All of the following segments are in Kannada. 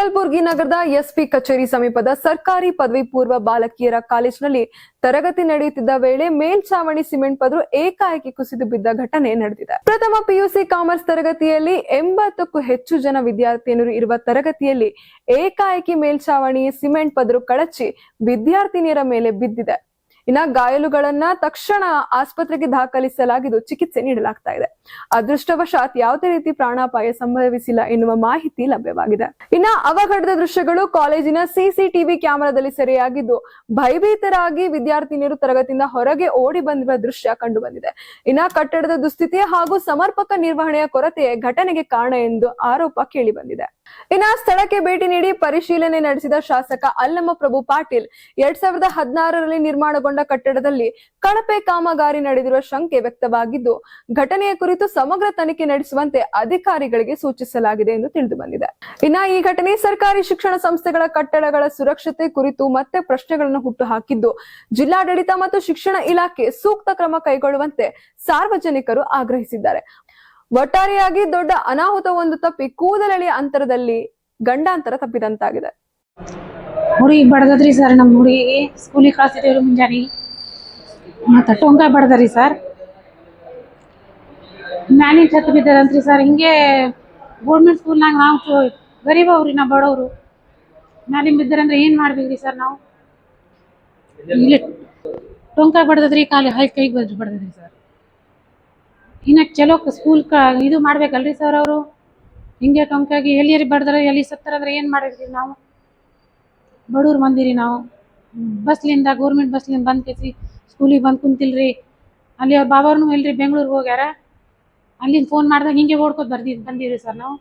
ಕಲಬುರಗಿ ನಗರದ ಎಸ್ಪಿ ಕಚೇರಿ ಸಮೀಪದ ಸರ್ಕಾರಿ ಪದವಿ ಪೂರ್ವ ಬಾಲಕಿಯರ ಕಾಲೇಜಿನಲ್ಲಿ ತರಗತಿ ನಡೆಯುತ್ತಿದ್ದ ವೇಳೆ ಮೇಲ್ಛಾವಣಿ ಸಿಮೆಂಟ್ ಪದರು ಏಕಾಏಕಿ ಕುಸಿದು ಬಿದ್ದ ಘಟನೆ ನಡೆದಿದೆ. ಪ್ರಥಮ ಪಿಯುಸಿ ಕಾಮರ್ಸ್ ತರಗತಿಯಲ್ಲಿ 80ಕ್ಕೂ ಹೆಚ್ಚು ಜನ ವಿದ್ಯಾರ್ಥಿನಿಯರು ಇರುವ ತರಗತಿಯಲ್ಲಿ ಏಕಾಏಕಿ ಮೇಲ್ಛಾವಣಿ ಸಿಮೆಂಟ್ ಪದರು ಕಳಚಿ ವಿದ್ಯಾರ್ಥಿನಿಯರ ಮೇಲೆ ಬಿದ್ದಿದೆ. ಇನ್ನ ಗಾಯಾಳುಗಳನ್ನ ತಕ್ಷಣ ಆಸ್ಪತ್ರೆಗೆ ದಾಖಲಿಸಲಾಗಿದ್ದು ಚಿಕಿತ್ಸೆ ನೀಡಲಾಗ್ತಾ ಇದೆ. ಅದೃಷ್ಟವಶಾತ್ ಯಾವುದೇ ರೀತಿ ಪ್ರಾಣಾಪಾಯ ಸಂಭವಿಸಿಲ್ಲ ಎನ್ನುವ ಮಾಹಿತಿ ಲಭ್ಯವಾಗಿದೆ. ಇನ್ನ ಅವಘಡದ ದೃಶ್ಯಗಳು ಕಾಲೇಜಿನ ಸಿಸಿಟಿವಿ ಕ್ಯಾಮೆರಾದಲ್ಲಿ ಸೆರೆಯಾಗಿದ್ದು ಭಯಭೀತರಾಗಿ ವಿದ್ಯಾರ್ಥಿನಿಯರು ತರಗತಿಯಿಂದ ಹೊರಗೆ ಓಡಿ ಬಂದಿರುವ ದೃಶ್ಯ ಕಂಡು ಬಂದಿದೆ. ಇನ್ನ ಕಟ್ಟಡದ ದುಸ್ಥಿತಿ ಹಾಗೂ ಸಮರ್ಪಕ ನಿರ್ವಹಣೆಯ ಕೊರತೆಯೇ ಘಟನೆಗೆ ಕಾರಣ ಎಂದು ಆರೋಪ ಕೇಳಿ ಬಂದಿದೆ. ಇನ್ನ ಸ್ಥಳಕ್ಕೆ ಭೇಟಿ ನೀಡಿ ಪರಿಶೀಲನೆ ನಡೆಸಿದ ಶಾಸಕ ಅಲ್ಲಮ ಪ್ರಭು ಪಾಟೀಲ್ 2016ರಲ್ಲಿ ನಿರ್ಮಾಣಗೊಂಡ ಕಟ್ಟಡದಲ್ಲಿ ಕಳಪೆ ಕಾಮಗಾರಿ ನಡೆದಿರುವ ಶಂಕೆ ವ್ಯಕ್ತವಾಗಿದ್ದು ಘಟನೆಯ ಕುರಿತು ಸಮಗ್ರ ತನಿಖೆ ನಡೆಸುವಂತೆ ಅಧಿಕಾರಿಗಳಿಗೆ ಸೂಚಿಸಲಾಗಿದೆ ಎಂದು ತಿಳಿದು ಬಂದಿದೆ. ಇನ್ನ ಈ ಘಟನೆ ಸರ್ಕಾರಿ ಶಿಕ್ಷಣ ಸಂಸ್ಥೆಗಳ ಕಟ್ಟಡಗಳ ಸುರಕ್ಷತೆ ಕುರಿತು ಮತ್ತೆ ಪ್ರಶ್ನೆಗಳನ್ನು ಹುಟ್ಟುಹಾಕಿದ್ದು ಜಿಲ್ಲಾಡಳಿತ ಮತ್ತು ಶಿಕ್ಷಣ ಇಲಾಖೆ ಸೂಕ್ತ ಕ್ರಮ ಕೈಗೊಳ್ಳುವಂತೆ ಸಾರ್ವಜನಿಕರು ಆಗ್ರಹಿಸಿದ್ದಾರೆ. ಒಟ್ಟಾರೆಯಾಗಿ ದೊಡ್ಡ ಅನಾಹುತವೊಂದು ತಪ್ಪಿ ಕೂದಲೆಳೆಯ ಅಂತರದಲ್ಲಿ ಗಂಡಾಂತರ ತಪ್ಪಿದಂತಾಗಿದೆ. ಹುಡುಗಿ ಬಡದದ್ರಿ ಸರ್, ನಮ್ಮ ಹುಡುಗಿಗೆ ಸ್ಕೂಲಿಗೆ ಕಳಿಸಿದೇವ್ರಿ ಮುಂಜಾನೆ. ಮತ್ತು ಟೊಂಕ ಬಡದ್ರಿ ಸರ್, ಮ್ಯಾಲಿನ ಛತ್ತು ಬಿದ್ದದಂತ್ರಿ ಸರ್. ಹಿಂಗೆ ಗೌರ್ಮೆಂಟ್ ಸ್ಕೂಲ್ನಾಗ ನಾವು ಗರೀಬವ್ರಿ, ನಾವು ಬಡವರು. ಮ್ಯಾಲಿನ ಬಿದ್ದರಂದ್ರೆ ಏನು ಮಾಡ್ಬೇಕ್ರಿ ಸರ್ ನಾವು? ಇಲ್ಲಿ ಟೊಂಕ ಬಡದದ್ರಿ, ಕೈಗೆ ಬಡದದ್ರಿ ಸರ್. ಇನ್ನು ಚಲೋ ಸ್ಕೂಲ್ ಇದು ಮಾಡ್ಬೇಕಲ್ರಿ ಸರ್ ಅವರು. ಹಿಂಗೆ ಟೊಂಕಾಗಿ ಎಲ್ಲಿಯರಿ ಬಡ್ದಾರ ಎಲ್ಲಿ ಸತ್ತಾರಂದ್ರೆ ಏನು ಮಾಡಿದ್ರಿ ನಾವು? ಬಡವ್ರು ಮಂದಿರಿ ನಾವು. ಬಸ್ಲಿಂದ ಗೌರ್ಮೆಂಟ್ ಬಸ್ಲಿಂದ ಬಂದು ಕೇಸಿ ಸ್ಕೂಲಿಗೆ ಬಂದು ಕುಂತಿಲ್ರಿ. ಅಲ್ಲಿ ಅವ್ರ ಬಾಬಾರ್ನು ಇಲ್ರಿ, ಬೆಂಗ್ಳೂರಿಗೆ ಹೋಗ್ಯಾರ. ಅಲ್ಲಿಂದ ಫೋನ್ ಮಾಡಿದಾಗ ಹಿಂಗೆ ಓಡ್ಕೊತ ಬಂದಿವ್ರಿ ಸರ್ ನಾವು.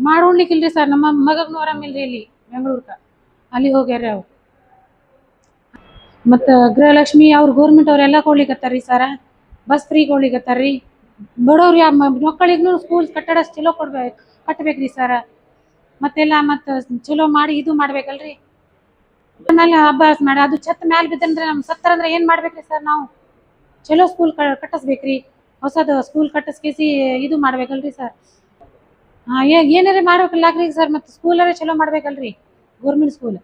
ಮಾಡೋಣ್ಲಿಕ್ಕಿಲ್ರಿ ಸರ್, ನಮ್ಮ ಮಗಗೂ ಆರಾಮಿಲ್ರಿ ಇಲ್ಲಿ ಬೆಂಗ್ಳೂರ್ಗೆ, ಅಲ್ಲಿ ಹೋಗ್ಯಾರ ಅವ್ರು. ಮತ್ತು ಗೃಹಲಕ್ಷ್ಮಿ ಅವ್ರು ಗೌರ್ಮೆಂಟ್ ಅವರೆಲ್ಲ ಕೊಡ್ಲಿಕ್ಕತ್ತಾರ್ರಿ ಸರ, ಬಸ್ ಫ್ರೀ ಕೊಡ್ಲಿಕ್ಕತ್ತಾರ್ರಿ. ಬಡವ್ರು ಮಕ್ಕಳಿಗೂ ಸ್ಕೂಲ್ ಕಟ್ಟಡ ಚಲೋ ಕಟ್ಟಬೇಕ್ರಿ ಸರ. ಮತ್ತೆಲ್ಲ ಮತ್ತು ಚಲೋ ಮಾಡಿ ಇದು ಮಾಡ್ಬೇಕಲ್ರಿ. ಆಮೇಲೆ ಅಭ್ಯಾಸ ಮಾಡಿ ಅದು ಛತ್ ಮ್ಯಾಲೆ ಬಿದ್ದಂದ್ರೆ ನಮ್ಮ ಸತ್ತರಂದ್ರೆ ಏನು ಮಾಡ್ಬೇಕ್ರಿ ಸರ್ ನಾವು? ಚಲೋ ಸ್ಕೂಲ್ ಕಟ್ಟಿಸ್ಬೇಕ್ರಿ, ಹೊಸದು ಸ್ಕೂಲ್ ಕಟ್ಟಿಸ್ಕೇಸಿ ಇದು ಮಾಡ್ಬೇಕಲ್ರಿ ಸರ್. ಏನಾರೇ ಮಾಡ್ಬೇಕಲ್ಲಾಗ್ರಿ ಸರ್. ಮತ್ತು ಸ್ಕೂಲರೇ ಚಲೋ ಮಾಡ್ಬೇಕಲ್ರಿ, ಗೌರ್ಮೆಂಟ್ ಸ್ಕೂಲ್.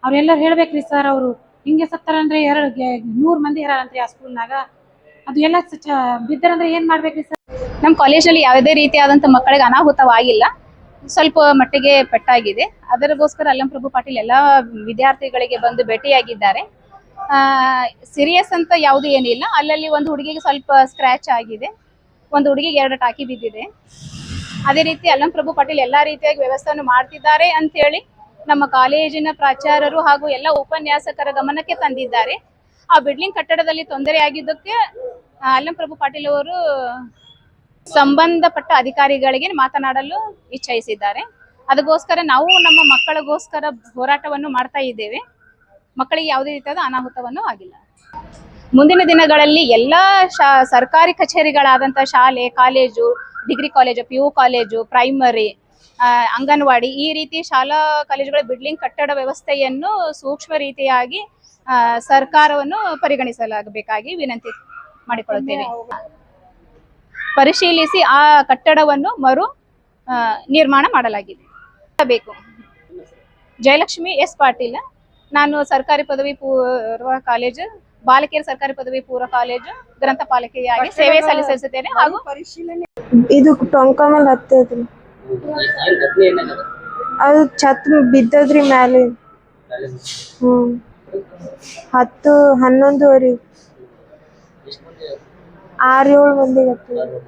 ಅವ್ರೆಲ್ಲರೂ ಹೇಳ್ಬೇಕ್ರಿ ಸರ್. ಅವರು ಹಿಂಗೆ ಸತ್ತಾರಂದ್ರೆ 100 ಮಂದಿ ಇರಾರಂತ್ರಿ ಆ ಸ್ಕೂಲ್ನಾಗ. ಅದು ಎಲ್ಲ ಬಿದ್ದರಂದ್ರೆ ಏನು ಮಾಡ್ಬೇಕ್ರಿ ಸರ್? ನಮ್ಮ ಕಾಲೇಜಲ್ಲಿ ಯಾವುದೇ ರೀತಿಯಾದಂಥ ಮಕ್ಕಳಿಗೆ ಅನಾಹುತವಾಗಿಲ್ಲ, ಸ್ವಲ್ಪ ಮಟ್ಟಿಗೆ ಪೆಟ್ಟಾಗಿದೆ. ಅದಕ್ಕೋಸ್ಕರ ಅಲ್ಲಂ ಪ್ರಭು ಪಾಟೀಲ್ ಎಲ್ಲ ವಿದ್ಯಾರ್ಥಿಗಳಿಗೆ ಬಂದು ಭೇಟಿಯಾಗಿದ್ದಾರೆ. ಸೀರಿಯಸ್ ಅಂತ ಯಾವುದು ಏನಿಲ್ಲ. ಅಲ್ಲಲ್ಲಿ ಒಂದು ಹುಡುಗಿಗೆ ಸ್ವಲ್ಪ ಸ್ಕ್ರ್ಯಾಚ್ ಆಗಿದೆ, ಒಂದು ಹುಡುಗಿಗೆ 2 ಟಾಕಿ ಬಿದ್ದಿದೆ. ಅದೇ ರೀತಿ ಅಲ್ಲಂ ಪ್ರಭು ಪಾಟೀಲ್ ಎಲ್ಲ ರೀತಿಯಾಗಿ ವ್ಯವಸ್ಥೆಯನ್ನು ಮಾಡ್ತಿದ್ದಾರೆ ಅಂತೇಳಿ ನಮ್ಮ ಕಾಲೇಜಿನ ಪ್ರಾಚಾರ್ಯರು ಹಾಗೂ ಎಲ್ಲ ಉಪನ್ಯಾಸಕರ ಗಮನಕ್ಕೆ ತಂದಿದ್ದಾರೆ. ಆ ಬಿಲ್ಡಿಂಗ್ ಕಟ್ಟಡದಲ್ಲಿ ತೊಂದರೆ ಆಗಿದ್ದಕ್ಕೆ ಅಲ್ಲಂ ಪ್ರಭು ಪಾಟೀಲ್ ಅವರು ಸಂಬಂಧಪಟ್ಟ ಅಧಿಕಾರಿಗಳಿಗೆ ಮಾತನಾಡಲು ಇಚ್ಛಿಸಿದ್ದಾರೆ. ಅದಕ್ಕೋಸ್ಕರ ನಾವು ನಮ್ಮ ಮಕ್ಕಳಿಗೋಸ್ಕರ ಹೋರಾಟವನ್ನು ಮಾಡ್ತಾ ಇದ್ದೇವೆ. ಮಕ್ಕಳಿಗೆ ಯಾವುದೇ ರೀತಿಯಾದ ಅನಾಹುತವನ್ನು ಆಗಿಲ್ಲ. ಮುಂದಿನ ದಿನಗಳಲ್ಲಿ ಎಲ್ಲ ಸರ್ಕಾರಿ ಕಚೇರಿಗಳಾದಂಥ ಶಾಲೆ, college, degree college, PU college, primary, anganwadi, ಈ ರೀತಿ ಶಾಲಾ ಕಾಲೇಜುಗಳ ಬಿಲ್ಡಿಂಗ್ ಕಟ್ಟಡ ವ್ಯವಸ್ಥೆಯನ್ನು ಸೂಕ್ಷ್ಮ ರೀತಿಯಾಗಿ ಸರ್ಕಾರವನ್ನು ಪರಿಗಣಿಸಲಾಗಬೇಕಾಗಿ ವಿನಂತಿ ಮಾಡಿಕೊಳ್ಳುತ್ತೇವೆ. ಪರಿಶೀಲಿಸಿ ಆ ಕಟ್ಟಡವನ್ನು ಮರು ನಿರ್ಮಾಣ ಮಾಡಲಾಗಿದೆ. ಬೇಕು. ಜಯಲಕ್ಷ್ಮಿ ಎಸ್ ಪಾಟೀಲ್. ನಾನು ಸರ್ಕಾರಿ ಪದವಿ ಪೂರ್ವ ಕಾಲೇಜು, ಬಾಲಕಿಯರ ಸರ್ಕಾರಿ ಪದವಿ ಪೂರ್ವ ಕಾಲೇಜು ಗ್ರಂಥಪಾಲಕಿಯಾಗಿ ಸೇವೆ ಸಲ್ಲಿಸುತ್ತೇನೆ. ಹಾಗೂ ಇದು ಟೊಂಕ ಮೇಲೆ ಹತ್ತದ್ರಿ, ಅದು ಛತ್ ಬಿದ್ದದ್ರಿ ಮ್ಯಾಲೆ. 11-11 6-7 ಮಂದಿಗೆ ಹತ್ತದ್ರಿ.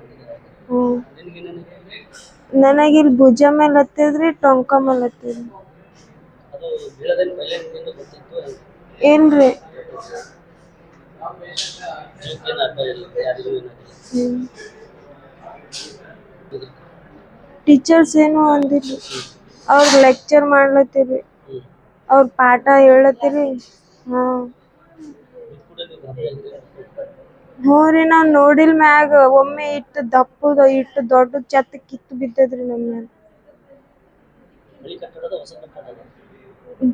ನನಗಿಲ್ಲಿ ಭುಜ ಮೇಲೆ ಹತ್ತದ್ರಿ, ಟೊಂಕ ಮೇಲೆ ಹತ್ತದ್ರಿ. ಏನ್ರಿ ಟೀಚರ್ಸ್ ಏನು ಅಂದಿರ್ರಿ. ಅವ್ರಿಗೆ ಲೆಕ್ಚರ್ ಮಾಡ್ಲತ್ತೀರಿ, ಅವ್ರ ಪಾಠ ಹೇಳತ್ತೀರಿ. ಹ್ಞೂ ರೀ, ನಾವ್ ನೋಡಿಲ್ ಮ್ಯಾಗ ಒಮ್ಮೆ ಇಟ್ಟು ದಪ್ಪದ ಇಟ್ಟು ದೊಡ್ಡ ಛತ್ ಕಿತ್ತು ಬಿದ್ದದ್ರಿ ನಮ್ಮ ಮ್ಯಾಲ.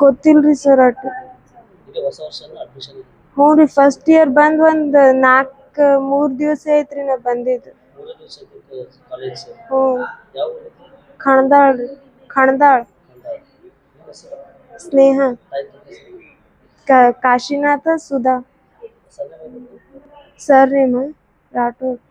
ಗೊತ್ತಿಲ್ರಿ ಸರ್ ಅಟ್. ಹ್ಞೂ ರೀ, ಫಸ್ಟ್ ಇಯರ್ ಬಂದ್ 3 ದಿವಸ ಐತ್ರಿ ನಾ ಬಂದಿದ್ದು. ಹ್ಞೂ, ಖಣದಾಳ್ ರೀ ಖಣದಾಳ್ ಸ್ನೇಹ ಕಾಶಿನಾಥ ಸುಧಾ ಸರ್ ನೇಮ್ ರಾಠೋಡ್